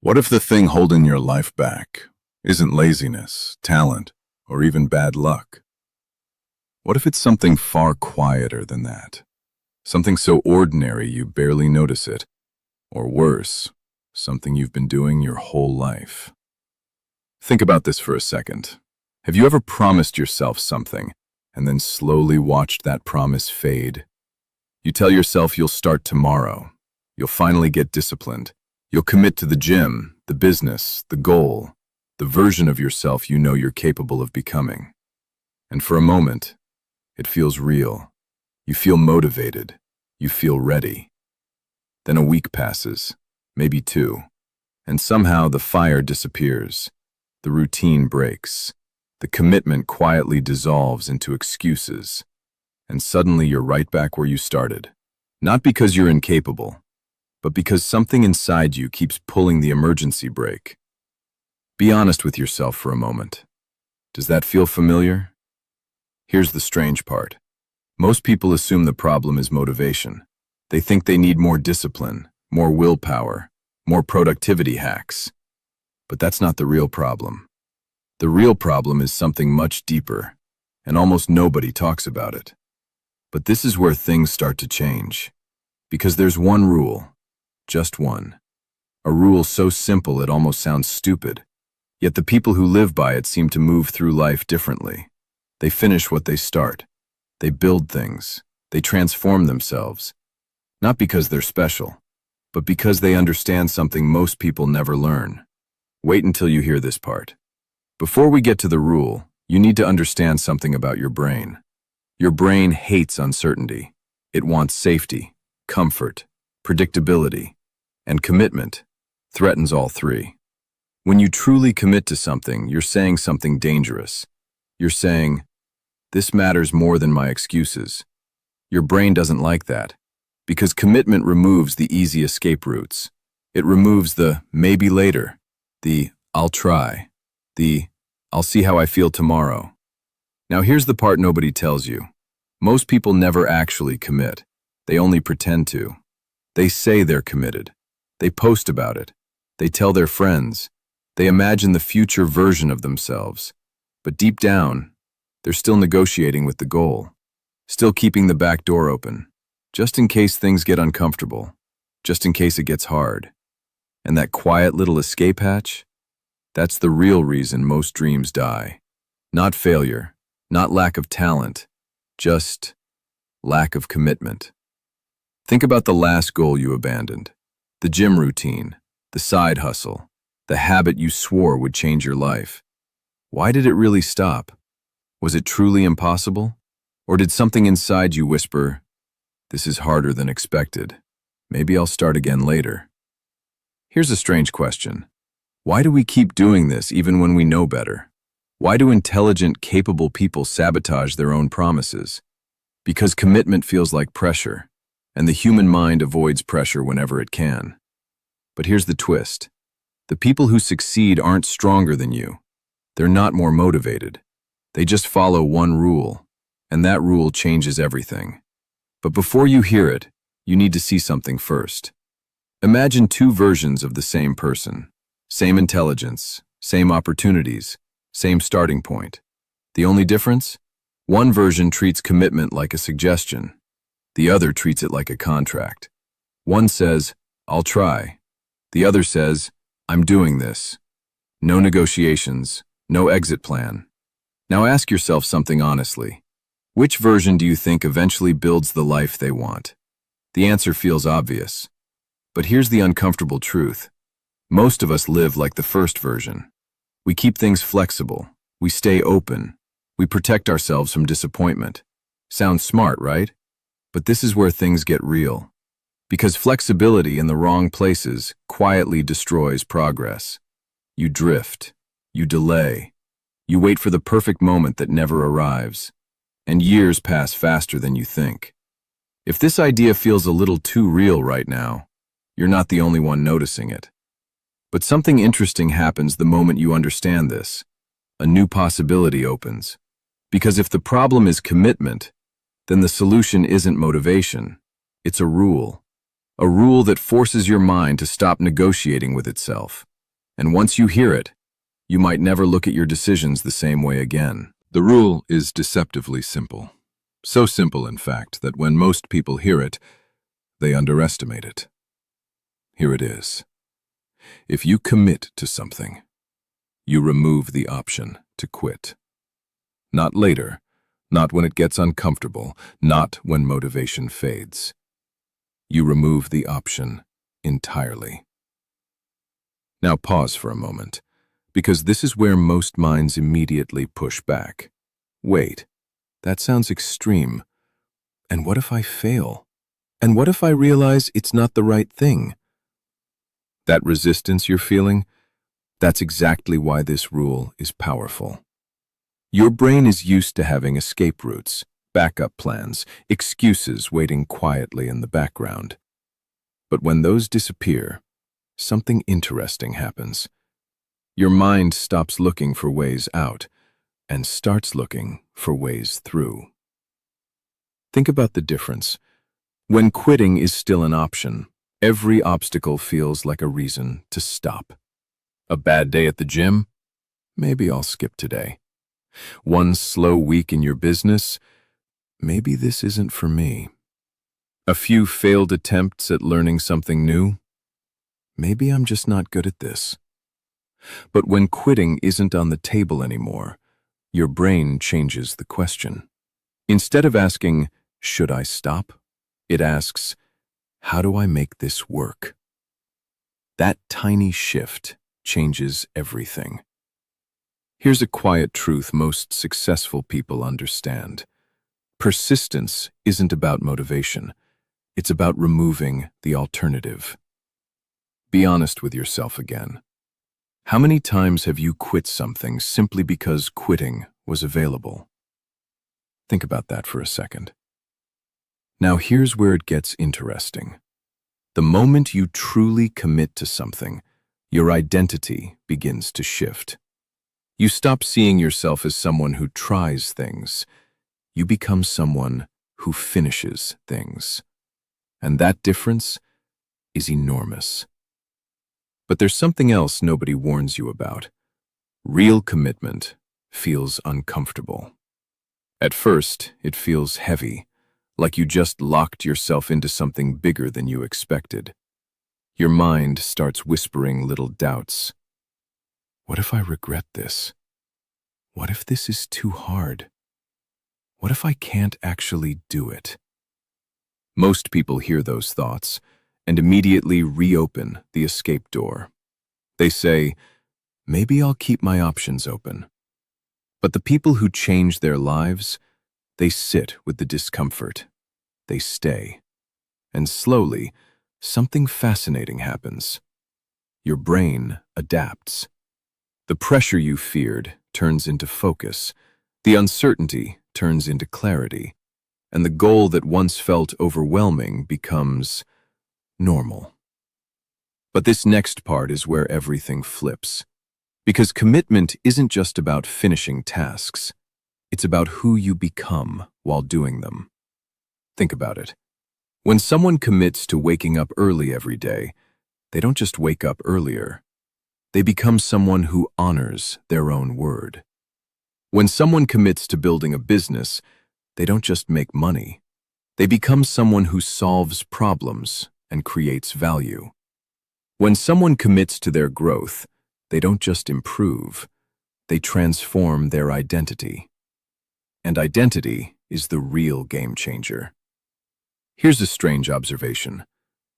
What if the thing holding your life back isn't laziness, talent, or even bad luck? What if it's something far quieter than that? Something so ordinary you barely notice it, or worse, something you've been doing your whole life. Think about this for a second. Have you ever promised yourself something and then slowly watched that promise fade? You tell yourself you'll start tomorrow. You'll finally get disciplined. You'll commit to the gym, the business, the goal, the version of yourself you know you're capable of becoming. And for a moment, it feels real. You feel motivated. You feel ready. Then a week passes, maybe two, and somehow the fire disappears. The routine breaks. The commitment quietly dissolves into excuses. And suddenly you're right back where you started. Not because you're incapable, but because something inside you keeps pulling the emergency brake. Be honest with yourself for a moment. Does that feel familiar? Here's the strange part. Most people assume the problem is motivation. They think they need more discipline, more willpower, more productivity hacks. But that's not the real problem. The real problem is something much deeper, and almost nobody talks about it. But this is where things start to change. Because there's one rule. Just one. A rule so simple it almost sounds stupid. Yet the people who live by it seem to move through life differently. They finish what they start. They build things. They transform themselves. Not because they're special, but because they understand something most people never learn. Wait until you hear this part. Before we get to the rule, you need to understand something about your brain. Your brain hates uncertainty. It wants safety, comfort, predictability, and commitment threatens all three. When you truly commit to something, you're saying something dangerous. You're saying, "This matters more than my excuses." Your brain doesn't like that, because commitment removes the easy escape routes. It removes the "maybe later," the "I'll try," the "I'll see how I feel tomorrow." Now here's the part nobody tells you. Most people never actually commit. They only pretend to. They say they're committed. They post about it. They tell their friends. They imagine the future version of themselves. But deep down, they're still negotiating with the goal. Still keeping the back door open. Just in case things get uncomfortable. Just in case it gets hard. And that quiet little escape hatch? That's the real reason most dreams die. Not failure. Not lack of talent. Just lack of commitment. Think about the last goal you abandoned. The gym routine, the side hustle, the habit you swore would change your life. Why did it really stop? Was it truly impossible? Or did something inside you whisper, "This is harder than expected. Maybe I'll start again later"? Here's a strange question. Why do we keep doing this even when we know better? Why do intelligent, capable people sabotage their own promises? Because commitment feels like pressure, and the human mind avoids pressure whenever it can. But here's the twist. The people who succeed aren't stronger than you. They're not more motivated. They just follow one rule, and that rule changes everything. But before you hear it, you need to see something first. Imagine two versions of the same person. Same intelligence, same opportunities, same starting point. The only difference? One version treats commitment like a suggestion. The other treats it like a contract. One says, "I'll try." The other says, "I'm doing this." No negotiations, no exit plan. Now ask yourself something honestly. Which version do you think eventually builds the life they want? The answer feels obvious. But here's the uncomfortable truth. Most of us live like the first version. We keep things flexible. We stay open. We protect ourselves from disappointment. Sounds smart, right? But this is where things get real. Because flexibility in the wrong places quietly destroys progress. You drift. You delay. You wait for the perfect moment that never arrives. And years pass faster than you think. If this idea feels a little too real right now, you're not the only one noticing it. But something interesting happens the moment you understand this. A new possibility opens. Because if the problem is commitment, then the solution isn't motivation. It's a rule. A rule that forces your mind to stop negotiating with itself. And once you hear it, you might never look at your decisions the same way again. The rule is deceptively simple. So simple, in fact, that when most people hear it, they underestimate it. Here it is. If you commit to something, you remove the option to quit. Not later, not when it gets uncomfortable, not when motivation fades. You remove the option entirely. Now pause for a moment, because this is where most minds immediately push back. Wait, that sounds extreme. And what if I fail? And what if I realize it's not the right thing? That resistance you're feeling, that's exactly why this rule is powerful. Your brain is used to having escape routes, backup plans, excuses waiting quietly in the background. But when those disappear, something interesting happens. Your mind stops looking for ways out and starts looking for ways through. Think about the difference. When quitting is still an option, every obstacle feels like a reason to stop. A bad day at the gym? Maybe I'll skip today. One slow week in your business? Maybe this isn't for me. A few failed attempts at learning something new? Maybe I'm just not good at this. But when quitting isn't on the table anymore, your brain changes the question. Instead of asking, "Should I stop?" it asks, "How do I make this work?" That tiny shift changes everything. Here's a quiet truth most successful people understand. Persistence isn't about motivation. It's about removing the alternative. Be honest with yourself again. How many times have you quit something simply because quitting was available? Think about that for a second. Now here's where it gets interesting. The moment you truly commit to something, your identity begins to shift. You stop seeing yourself as someone who tries things. You become someone who finishes things. And that difference is enormous. But there's something else nobody warns you about. Real commitment feels uncomfortable. At first, it feels heavy, like you just locked yourself into something bigger than you expected. Your mind starts whispering little doubts. What if I regret this? What if this is too hard? What if I can't actually do it? Most people hear those thoughts and immediately reopen the escape door. They say, maybe I'll keep my options open. But the people who change their lives, they sit with the discomfort. They stay. And slowly, something fascinating happens. Your brain adapts. The pressure you feared turns into focus. The uncertainty turns into clarity. And the goal that once felt overwhelming becomes normal. But this next part is where everything flips. Because commitment isn't just about finishing tasks. It's about who you become while doing them. Think about it. When someone commits to waking up early every day, they don't just wake up earlier. They become someone who honors their own word. When someone commits to building a business, they don't just make money. They become someone who solves problems and creates value. When someone commits to their growth, they don't just improve. They transform their identity. And identity is the real game changer. Here's a strange observation.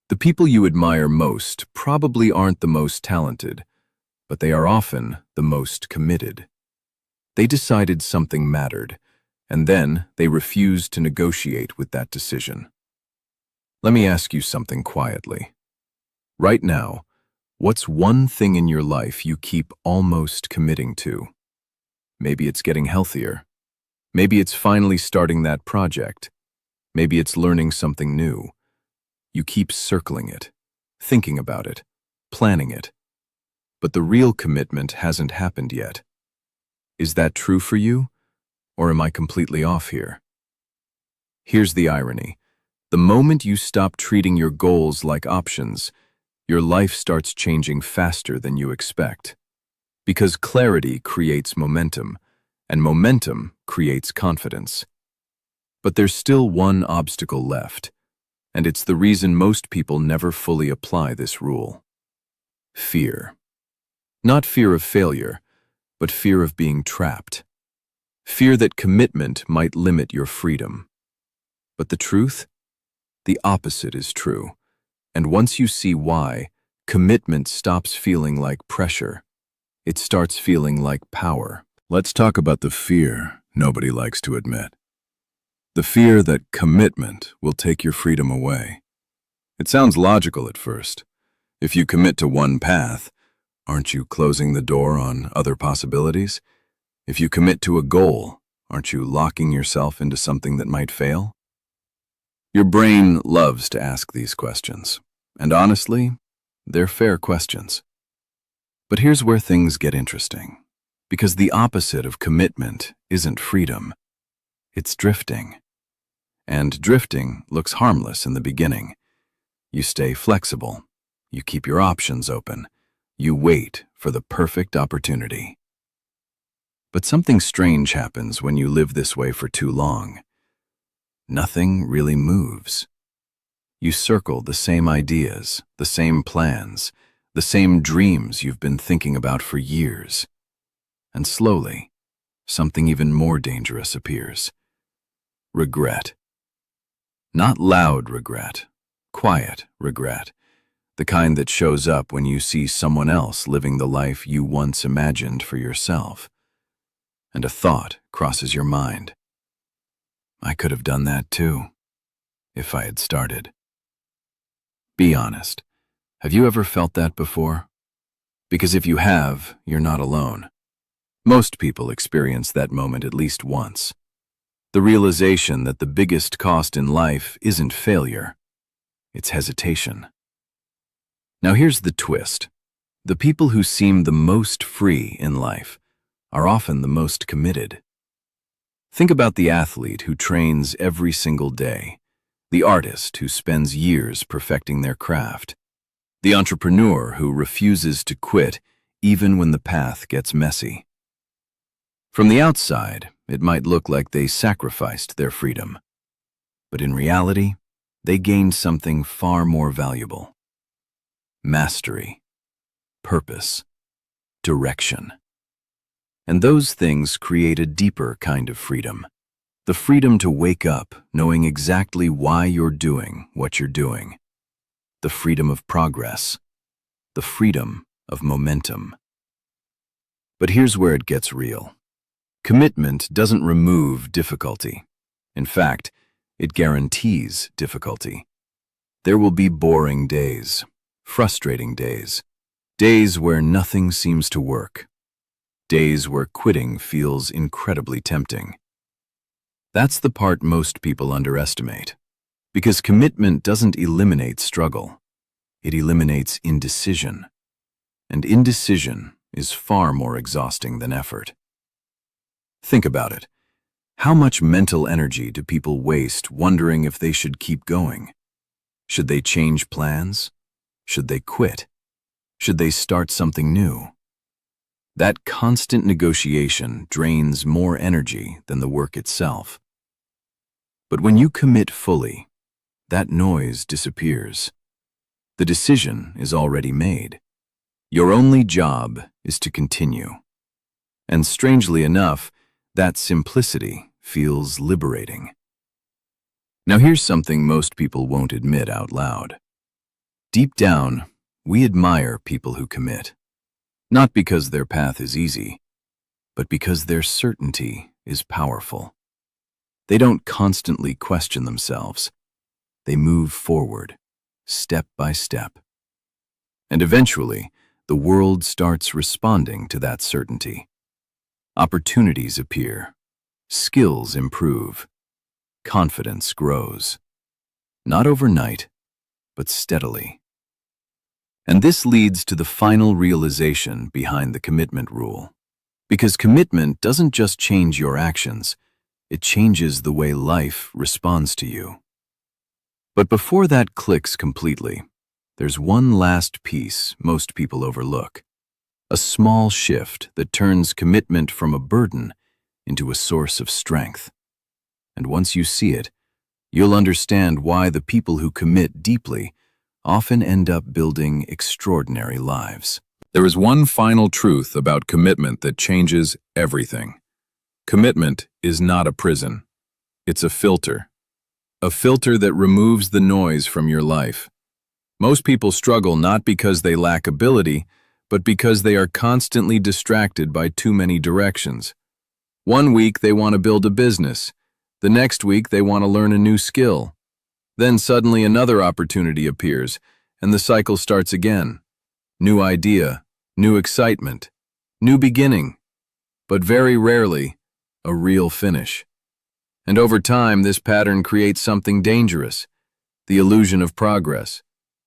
The people you admire most probably aren't the most talented, but they are often the most committed. They decided something mattered, and then they refused to negotiate with that decision. Let me ask you something quietly. Right now, what's one thing in your life you keep almost committing to? Maybe it's getting healthier. Maybe it's finally starting that project. Maybe it's learning something new. You keep circling it, thinking about it, planning it. But the real commitment hasn't happened yet. Is that true for you? Or am I completely off here? Here's the irony. The moment you stop treating your goals like options, your life starts changing faster than you expect. Because clarity creates momentum, and momentum creates confidence. But there's still one obstacle left, and it's the reason most people never fully apply this rule. Fear. Not fear of failure, but fear of being trapped. Fear that commitment might limit your freedom. But the truth? The opposite is true. And once you see why, commitment stops feeling like pressure. It starts feeling like power. Let's talk about the fear nobody likes to admit. The fear that commitment will take your freedom away. It sounds logical at first. If you commit to one path, aren't you closing the door on other possibilities? If you commit to a goal, aren't you locking yourself into something that might fail? Your brain loves to ask these questions, and honestly, they're fair questions. But here's where things get interesting, because the opposite of commitment isn't freedom, it's drifting. And drifting looks harmless in the beginning. You stay flexible, you keep your options open, you wait for the perfect opportunity. But something strange happens when you live this way for too long. Nothing really moves. You circle the same ideas, the same plans, the same dreams you've been thinking about for years. And slowly, something even more dangerous appears. Regret. Not loud regret, quiet regret. The kind that shows up when you see someone else living the life you once imagined for yourself. And a thought crosses your mind. I could have done that too, if I had started. Be honest. Have you ever felt that before? Because if you have, you're not alone. Most people experience that moment at least once. The realization that the biggest cost in life isn't failure, it's hesitation. Now here's the twist. The people who seem the most free in life are often the most committed. Think about the athlete who trains every single day, the artist who spends years perfecting their craft, the entrepreneur who refuses to quit even when the path gets messy. From the outside, it might look like they sacrificed their freedom, but in reality, they gained something far more valuable. Mastery, purpose, direction. And those things create a deeper kind of freedom. The freedom to wake up knowing exactly why you're doing what you're doing. The freedom of progress. The freedom of momentum. But here's where it gets real. Commitment doesn't remove difficulty. In fact, it guarantees difficulty. There will be boring days, frustrating days, days where nothing seems to work. Days where quitting feels incredibly tempting. That's the part most people underestimate, because commitment doesn't eliminate struggle. It eliminates indecision. And indecision is far more exhausting than effort. Think about it. How much mental energy do people waste wondering if they should keep going? Should they change plans? Should they quit? Should they start something new? That constant negotiation drains more energy than the work itself. But when you commit fully, that noise disappears. The decision is already made. Your only job is to continue. And strangely enough, that simplicity feels liberating. Now here's something most people won't admit out loud. Deep down, we admire people who commit. Not because their path is easy, but because their certainty is powerful. They don't constantly question themselves. They move forward, step by step. And eventually, the world starts responding to that certainty. Opportunities appear, skills improve, confidence grows. Not overnight, but steadily. And this leads to the final realization behind the commitment rule. Because commitment doesn't just change your actions, it changes the way life responds to you. But before that clicks completely, there's one last piece most people overlook. A small shift that turns commitment from a burden into a source of strength. And once you see it, you'll understand why the people who commit deeply often end up building extraordinary lives. There is one final truth about commitment that changes everything. Commitment is not a prison. It's a filter. A filter that removes the noise from your life. Most people struggle not because they lack ability, but because they are constantly distracted by too many directions. One week they want to build a business. The next week they want to learn a new skill. Then suddenly another opportunity appears, and the cycle starts again. New idea, new excitement, new beginning, but very rarely a real finish. And over time, this pattern creates something dangerous, the illusion of progress.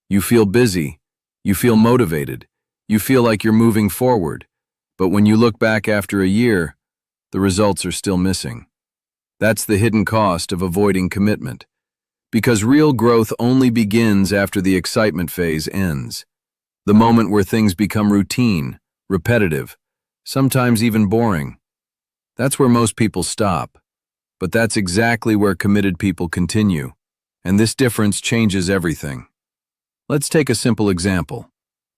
You feel busy, you feel motivated, you feel like you're moving forward, but when you look back after a year, the results are still missing. That's the hidden cost of avoiding commitment. Because real growth only begins after the excitement phase ends. The moment where things become routine, repetitive, sometimes even boring. That's where most people stop. But that's exactly where committed people continue. And this difference changes everything. Let's take a simple example.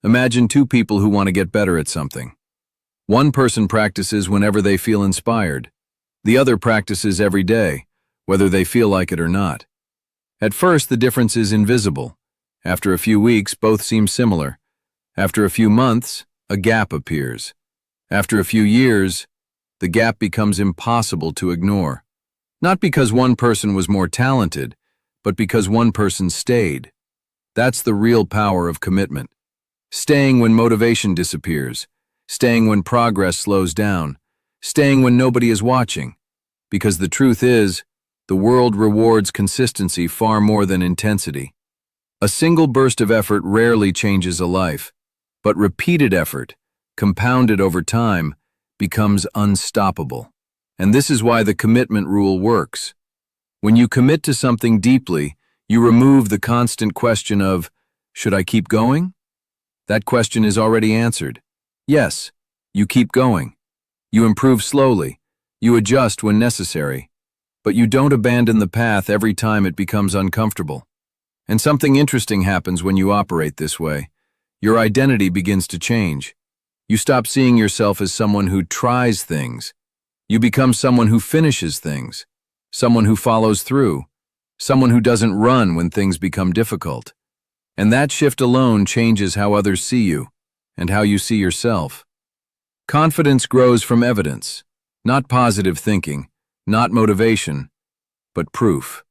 Imagine two people who want to get better at something. One person practices whenever they feel inspired. The other practices every day, whether they feel like it or not. At first, the difference is invisible. After a few weeks, both seem similar. After a few months, a gap appears. After a few years, the gap becomes impossible to ignore. Not because one person was more talented, but because one person stayed. That's the real power of commitment. Staying when motivation disappears. Staying when progress slows down. Staying when nobody is watching. Because the truth is, the world rewards consistency far more than intensity. A single burst of effort rarely changes a life, but repeated effort, compounded over time, becomes unstoppable. And this is why the commitment rule works. When you commit to something deeply, you remove the constant question of, should I keep going? That question is already answered. Yes, you keep going. You improve slowly. You adjust when necessary. But you don't abandon the path every time it becomes uncomfortable. And something interesting happens when you operate this way. Your identity begins to change. You stop seeing yourself as someone who tries things. You become someone who finishes things, someone who follows through, someone who doesn't run when things become difficult. And that shift alone changes how others see you and how you see yourself. Confidence grows from evidence, not positive thinking, not motivation, but proof.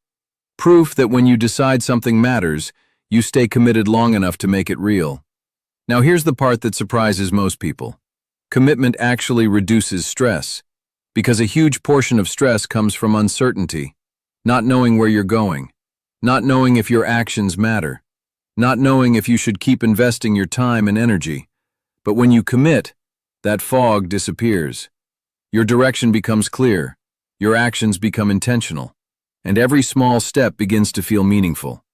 Proof that when you decide something matters, you stay committed long enough to make it real. Now here's the part that surprises most people. Commitment actually reduces stress, because a huge portion of stress comes from uncertainty, not knowing where you're going, not knowing if your actions matter, not knowing if you should keep investing your time and energy. But when you commit, that fog disappears. Your direction becomes clear, your actions become intentional, and every small step begins to feel meaningful.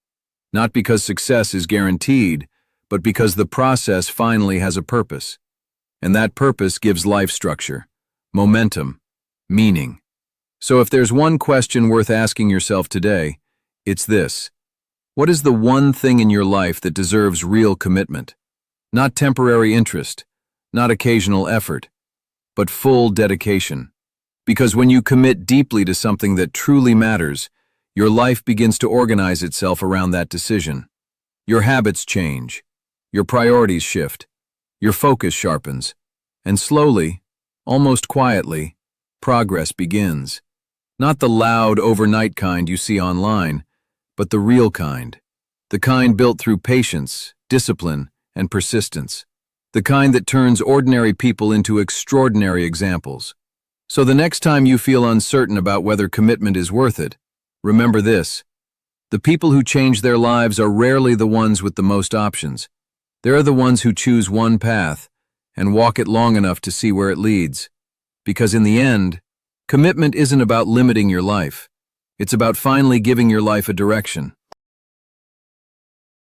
Not because success is guaranteed, but because the process finally has a purpose. And that purpose gives life structure, momentum, meaning. So if there's one question worth asking yourself today, it's this. What is the one thing in your life that deserves real commitment? Not temporary interest, not occasional effort, but full dedication. Because when you commit deeply to something that truly matters, your life begins to organize itself around that decision. Your habits change, your priorities shift, your focus sharpens, and slowly, almost quietly, progress begins. Not the loud, overnight kind you see online, but the real kind. The kind built through patience, discipline, and persistence. The kind that turns ordinary people into extraordinary examples. So the next time you feel uncertain about whether commitment is worth it, remember this. The people who change their lives are rarely the ones with the most options. They're the ones who choose one path and walk it long enough to see where it leads. Because in the end, commitment isn't about limiting your life. It's about finally giving your life a direction.